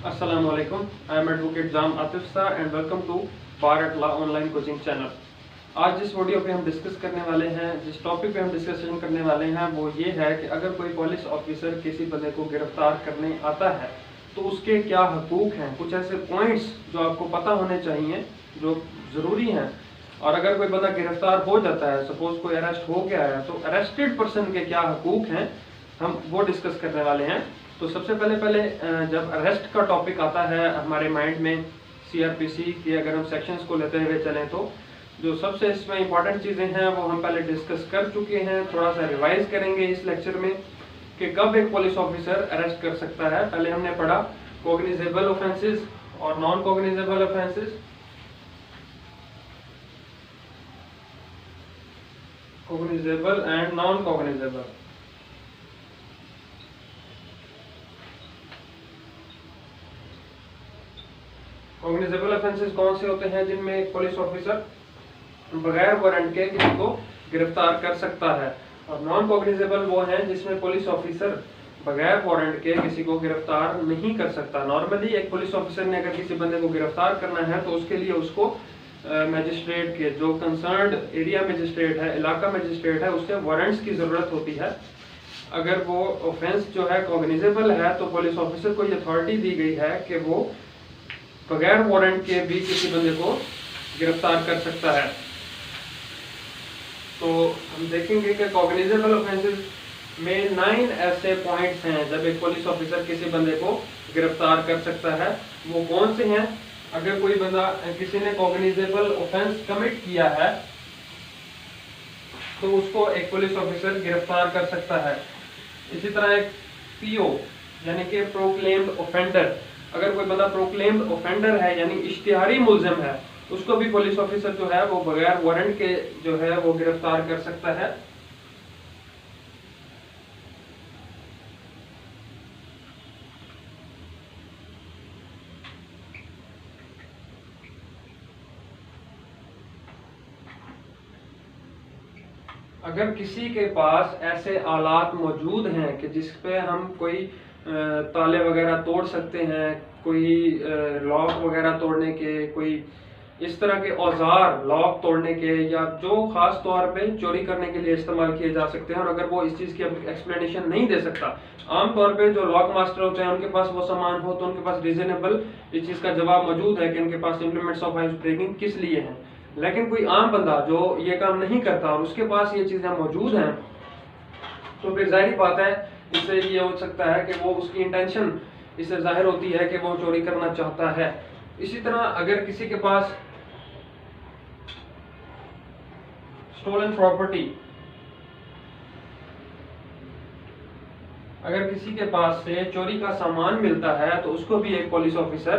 Assalamu alaikum. I am Advocate Jam Atif Sir and welcome to Bar at Law online coaching channel. आज जिस video पे हम discuss करने वाले हैं, जिस टॉपिक पे हम डिस्कशन करने वाले हैं वो ये है कि अगर कोई पुलिस ऑफिसर किसी बंदे को गिरफ्तार करने आता है तो उसके क्या हकूक हैं, कुछ ऐसे पॉइंट्स जो आपको पता होने चाहिए जो ज़रूरी हैं। और अगर कोई बंदा गिरफ्तार हो जाता है, सपोज कोई अरेस्ट हो गया है, तो अरेस्टेड पर्सन के क्या हकूक हैं हम वो डिस्कस करने वाले हैं। तो सबसे पहले जब अरेस्ट का टॉपिक आता है हमारे माइंड में, सीआरपीसी के अगर हम सेक्शंस को लेते हुए चलें तो जो सबसे इसमें इंपॉर्टेंट चीज़ें हैं वो हम पहले डिस्कस कर चुके हैं। थोड़ा सा रिवाइज करेंगे इस लेक्चर में कि कब एक पुलिस ऑफिसर अरेस्ट कर सकता है। पहले हमने पढ़ा कॉग्निजेबल ऑफेंसेस और non cognizable offences. Cognizable and non cognizable. Cognizable offences कौन से होते हैं जिनमें एक पुलिस ऑफिसर बगैर वारंट के किसी को गिरफ्तार कर सकता है, और नॉन कॉग्निजेबल वो हैं जिसमें पुलिस ऑफिसर बगैर वारंट के किसी को गिरफ्तार नहीं कर सकता। नॉर्मली एक पुलिस ऑफिसर ने अगर किसी बंदे को गिरफ्तार करना है तो उसके लिए उसको मजिस्ट्रेट के, जो कंसर्न्ड एरिया मजिस्ट्रेट है, इलाका मजिस्ट्रेट है, उससे वारंट्स की ज़रूरत होती है। अगर वो ऑफेंस जो है कॉग्निजेबल है तो पुलिस ऑफिसर को ये अथॉरिटी दी गई है कि वो बगैर वारंट के भी किसी बंदे को गिरफ्तार कर सकता है। तो हम देखेंगे कि कॉग्निजेबल ऑफेंसेस में 9 ऐसे पॉइंट्स हैं जब एक पुलिस ऑफिसर किसी बंदे को गिरफ्तार कर सकता है। वो कौन से हैं? अगर कोई बंदा, किसी ने कॉग्निजेबल ऑफेंस कमिट किया है तो उसको एक पुलिस ऑफिसर गिरफ्तार कर सकता है। इसी तरह एक पीओ यानी कि प्रोक्लेम्ड ऑफेंडर, अगर कोई बंदा प्रोक्लेम्ड ऑफेंडर है यानी इश्तिहारी मुलजिम है, उसको भी पुलिस ऑफिसर जो है वो बगैर वारंट के जो है वो गिरफ्तार कर सकता है। अगर किसी के पास ऐसे आलात मौजूद हैं कि जिस पे हम कोई ताले वगैरह तोड़ सकते हैं, कोई लॉक वगैरह तोड़ने के, कोई इस तरह के औजार लॉक तोड़ने के, या जो खास तौर पे चोरी करने के लिए इस्तेमाल किए जा सकते हैं, और अगर वो इस चीज़ की एक्सप्लेनेशन नहीं दे सकता, आम तौर पे जो लॉक मास्टर होते हैं उनके पास वो सामान हो तो उनके पास रीजनेबल इस चीज़ का जवाब मौजूद है कि उनके पास इम्प्लीमेंट्स ऑफ हाउस ब्रेकिंग किस लिए हैं। लेकिन कोई आम बंदा जो ये काम नहीं करता और उसके पास ये चीज़ें मौजूद हैं, तो फिर जाहिर बात है इससे ये हो सकता है कि वो उसकी इंटेंशन इससे जाहिर होती है कि वो चोरी करना चाहता है। इसी तरह अगर किसी के पास स्टोलन प्रॉपर्टी, अगर किसी के पास से चोरी का सामान मिलता है तो उसको भी एक पुलिस ऑफिसर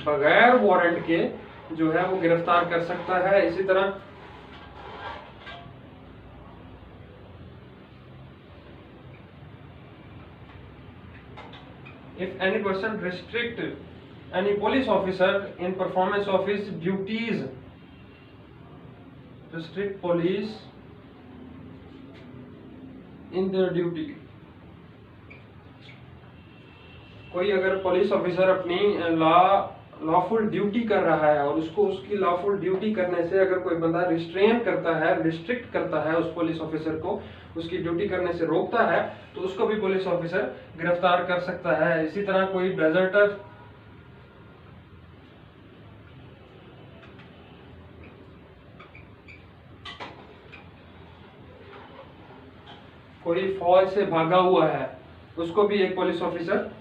बगैर वारंट के जो है वो गिरफ्तार कर सकता है। इसी तरह if any person restrict any police officer in performance of his duties, restrict police in their duty, कोई अगर पुलिस ऑफिसर अपनी लॉफुल ड्यूटी कर रहा है और उसको उसकी लॉफुल ड्यूटी करने से अगर कोई बंदा रिस्ट्रेन करता है, रिस्ट्रिक्ट करता है उस पुलिस ऑफिसर को, उसकी ड्यूटी करने से रोकता है, तो उसको भी पुलिस ऑफिसर गिरफ्तार कर सकता है। इसी तरह कोई डेजर्टर, कोई फौज से भागा हुआ है, उसको भी एक पुलिस ऑफिसर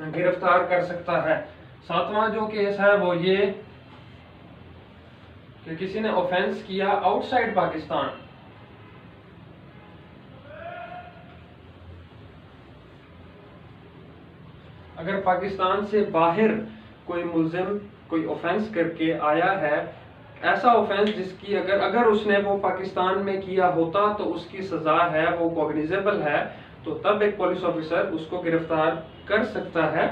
गिरफ्तार कर सकता है। सातवां जो केस है वो ये कि किसी ने ऑफेंस किया आउटसाइड पाकिस्तान, अगर पाकिस्तान से बाहर कोई मुल्जिम कोई ऑफेंस करके आया है, ऐसा ऑफेंस जिसकी अगर उसने वो पाकिस्तान में किया होता तो उसकी सजा है वो कॉग्निजेबल है, तो तब एक पुलिस ऑफिसर उसको गिरफ्तार कर सकता है।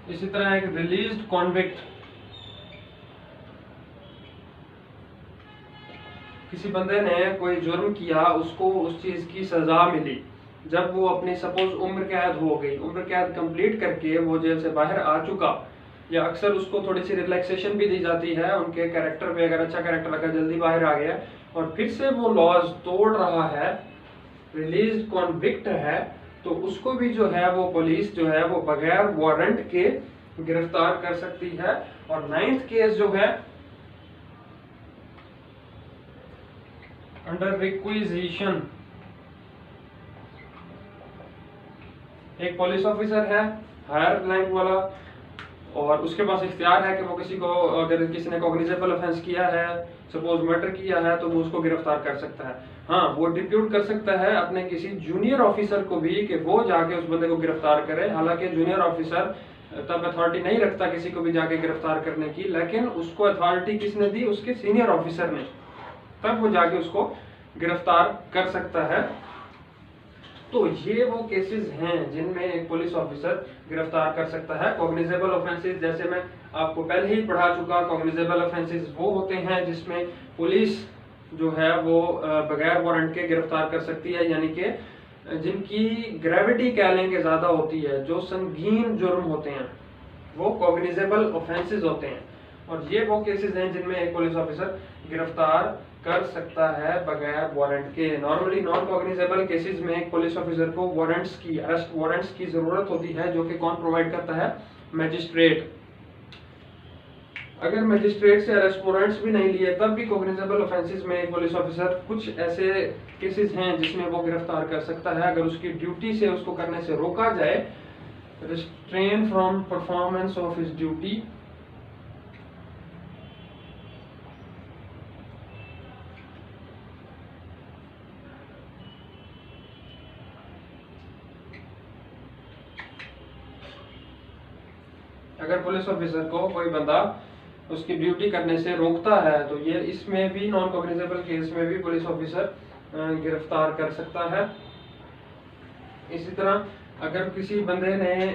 इसी तरह एक रिलीज्ड कॉन्विक्ट, किसी बंदे ने कोई जुर्म किया, उसको उस चीज की सजा मिली, जब वो अपनी सपोज उम्र कैद हो गई, उम्र कैद कंप्लीट करके वो जेल से बाहर आ चुका, या अक्सर उसको थोड़ी सी रिलैक्सेशन भी दी जाती है उनके कैरेक्टर पे, अगर अच्छा कैरेक्टर रखा, जल्दी बाहर आ गया और फिर से वो लॉज तोड़ रहा है, रिलीज कॉन्विक्ट है, तो उसको भी जो है वो पुलिस जो है वो बगैर वारंट के गिरफ्तार कर सकती है। और 9th केस जो है अंडर रिक्विजिशन, एक पुलिस ऑफिसर है हायर रैंक वाला और उसके पास इख्तियार है कि वो किसी को, अगर किसी ने कॉग्निजेबल ऑफेंस किया है, सपोज मर्डर किया है, तो वो उसको गिरफ्तार कर सकता है। हाँ, वो डिप्यूट कर सकता है अपने किसी जूनियर ऑफिसर को भी कि वो जाके उस बंदे को गिरफ्तार करे। हालांकि जूनियर ऑफिसर तब अथॉरिटी नहीं रखता किसी को भी जाके गिरफ्तार करने की, लेकिन उसको अथॉरिटी किसने दी? उसके सीनियर ऑफिसर ने, तब वो जाके उसको गिरफ्तार कर सकता है। तो ये वो केसेस हैं जिनमें एक पुलिस ऑफिसर गिरफ्तार कर सकता है। कॉग्निजेबल ऑफेंसेस, जैसे मैं आपको पहले ही पढ़ा चुका, कॉग्निजेबल ऑफेंसेस वो होते हैं जिसमें पुलिस जो है वो बगैर वारंट के गिरफ्तार कर सकती है, यानी कि जिनकी ग्रेविटी कह लें कि ज्यादा होती है, जो संगीन जुर्म होते हैं, वो कॉग्निजेबल ऑफेंसेस होते हैं। और ये वो केसेस हैं जिनमें एक पुलिस ऑफिसर गिरफ्तार कर सकता है बगैर वारंट के। नॉर्मली नॉन कॉग्निजेबल केसेस में एक पुलिस ऑफिसर को वारंट्स की, अरेस्ट वारंट्स की जरूरत होती है, जो कि कौन प्रोवाइड करता है? मैजिस्ट्रेट। अगर मैजिस्ट्रेट से अरेस्ट वारंट्स भी नहीं लिए तब भी कॉग्निजेबल ऑफेंसेस में एक पुलिस ऑफिसर, कुछ ऐसे केसेस हैं जिसमें वो गिरफ्तार कर सकता है अगर उसकी ड्यूटी से उसको करने से रोका जाए, restrain from performance of his duty. अगर पुलिस ऑफिसर को कोई बंदा उसकी ड्यूटी करने से रोकता है, तो ये इसमें भी नॉन कॉग्निजेबल केस में भी पुलिस ऑफिसर गिरफ्तार कर सकता है। इसी तरह अगर किसी बंदे ने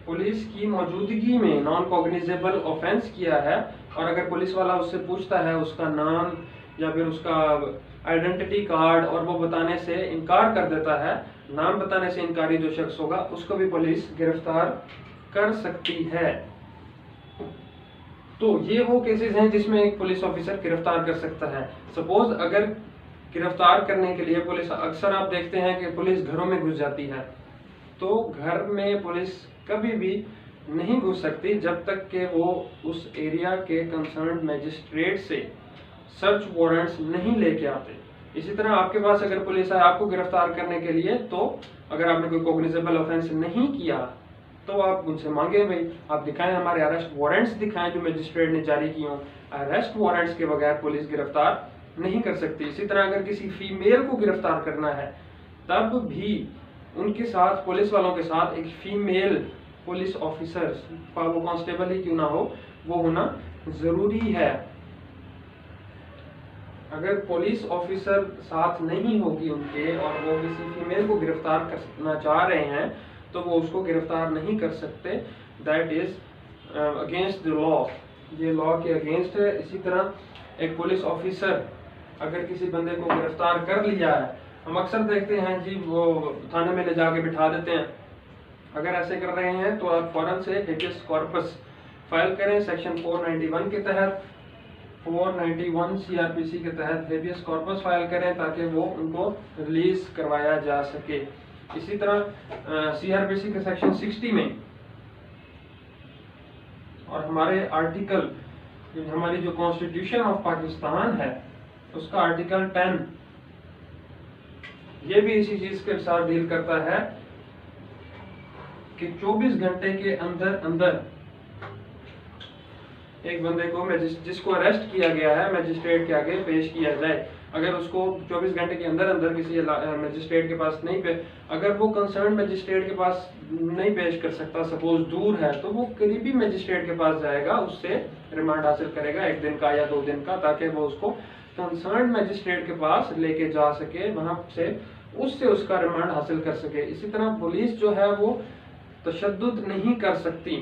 पुलिस की मौजूदगी में नॉन कॉग्निजेबल ऑफेंस किया है और अगर पुलिस वाला उससे पूछता है उसका नाम या फिर उसका आइडेंटिटी कार्ड और वो बताने से इनकार कर देता है, नाम बताने से इनकारी जो शख्स होगा उसको भी पुलिस गिरफ्तार कर सकती है। तो ये वो केसेस हैं जिसमें एक पुलिस ऑफिसर गिरफ्तार कर सकता है। सपोज अगर गिरफ्तार करने के लिए पुलिस, अक्सर आप देखते हैं कि पुलिस घरों में घुस जाती है, तो घर में पुलिस कभी भी नहीं घुस सकती जब तक कि वो उस एरिया के कंसर्न मैजिस्ट्रेट से सर्च वारंट्स नहीं लेके आते। इसी तरह आपके पास अगर पुलिस आए आपको गिरफ्तार करने के लिए, तो अगर आपने कोई कॉग्निजेबल ऑफेंस नहीं किया तो आप उनसे मांगे भाई आप दिखाएं, हमारे अरेस्ट वारंट्स दिखाएं जो मजिस्ट्रेट ने जारी किए हों। अरेस्ट वारंट्स के बगैर पुलिस गिरफ्तार नहीं कर सकती। इसी तरह अगर किसी फीमेल को गिरफ्तार करना है तब भी उनके साथ, पुलिस वालों के साथ एक फीमेल पुलिस ऑफिसर, वो कांस्टेबल ही क्यों ना हो, वो होना जरूरी है। अगर पुलिस ऑफिसर साथ नहीं होगी उनके और वो किसी फीमेल को गिरफ्तार करना चाह रहे हैं तो वो उसको गिरफ्तार नहीं कर सकते। That is against the law, ये लॉ के अगेंस्ट है। इसी तरह एक पुलिस ऑफिसर अगर किसी बंदे को गिरफ्तार कर लिया है, हम अक्सर देखते हैं जी वो थाने में ले जाके बिठा देते हैं। अगर ऐसे कर रहे हैं तो आप फौरन से हेबियस कॉर्पस फाइल करें सेक्शन 491 के तहत, 491 सीआरपीसी के तहत हेबियस कॉर्पस फाइल करें ताकि वो उनको रिलीज करवाया जा सके। इसी तरह सीआरपीसी के सेक्शन 60 में और हमारे आर्टिकल, हमारी जो कॉन्स्टिट्यूशन ऑफ पाकिस्तान है उसका आर्टिकल 10, ये भी इसी चीज के साथ डील करता है कि 24 घंटे के अंदर अंदर एक बंदे को जिसको अरेस्ट किया गया है मजिस्ट्रेट के आगे पेश किया जाए। अगर उसको 24 घंटे के अंदर अंदर किसी मजिस्ट्रेट के पास नहीं अगर वो कंसर्न मजिस्ट्रेट के पास नहीं पेश कर सकता, सपोज दूर है, तो वो करीबी मजिस्ट्रेट के पास जाएगा, उससे रिमांड हासिल करेगा 1 दिन का या 2 दिन का, ताकि वो उसको कंसर्न मजिस्ट्रेट के पास लेके जा सके, वहां से उससे उसका रिमांड हासिल कर सके। इसी तरह पुलिस जो है वो तशद्दुद नहीं कर सकती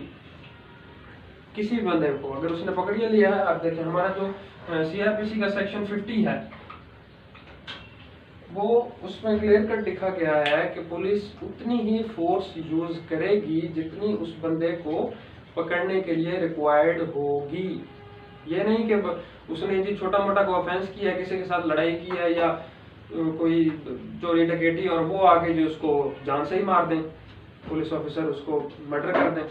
किसी बंदे को। अगर उसने पकड़ लिया है, आप देखें हमारा जो सीआरपीसी का सेक्शन 50 है वो उसमें क्लियर कट लिखा गया है कि पुलिस उतनी ही फोर्स यूज करेगी जितनी उस बंदे को पकड़ने के लिए रिक्वायर्ड होगी। ये नहीं कि उसने जी छोटा मोटा कोई ऑफेंस किया है, किसी के साथ लड़ाई की है या कोई चोरी डकैती, और वो आके जो उसको जान से ही मार दें, पुलिस ऑफिसर उसको मर्डर कर दें।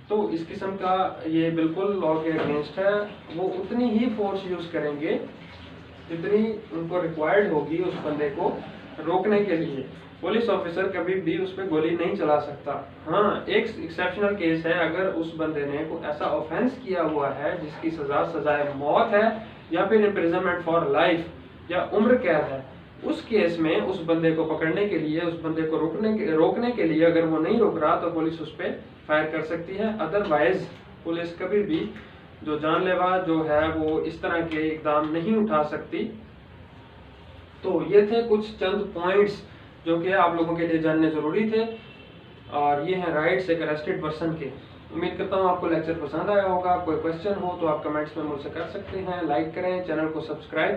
तो इस किस्म का ये बिल्कुल लॉ के अगेंस्ट है। वो उतनी ही फोर्स यूज करेंगे जितनी उनको रिक्वायर्ड होगी उस बंदे को रोकने के लिए। पुलिस ऑफिसर कभी भी उस पर गोली नहीं चला सकता। हाँ, एक एक्सेप्शनल केस है, अगर उस बंदे ने कोई ऐसा ऑफेंस किया हुआ है जिसकी सजाए मौत है या फिर इम्प्रिजनमेंट फॉर लाइफ या उम्र कैद है, उस केस में उस बंदे को पकड़ने के लिए, उस बंदे को रोकने के लिए अगर वो नहीं रोक रहा तो पुलिस उस पर फायर कर सकती है। अदरवाइज पुलिस कभी भी जो जानलेवा जो है वो इस तरह के इकदाम नहीं उठा सकती। तो ये थे कुछ चंद पॉइंट्स जो कि आप लोगों के लिए जानने जरूरी थे, और ये हैं राइट्स एक अरेस्टेड पर्सन के। उम्मीद करता हूँ आपको लेक्चर पसंद आया होगा। कोई क्वेश्चन हो तो आप कमेंट्स में मुझसे कर सकते हैं। लाइक करें, चैनल को सब्सक्राइब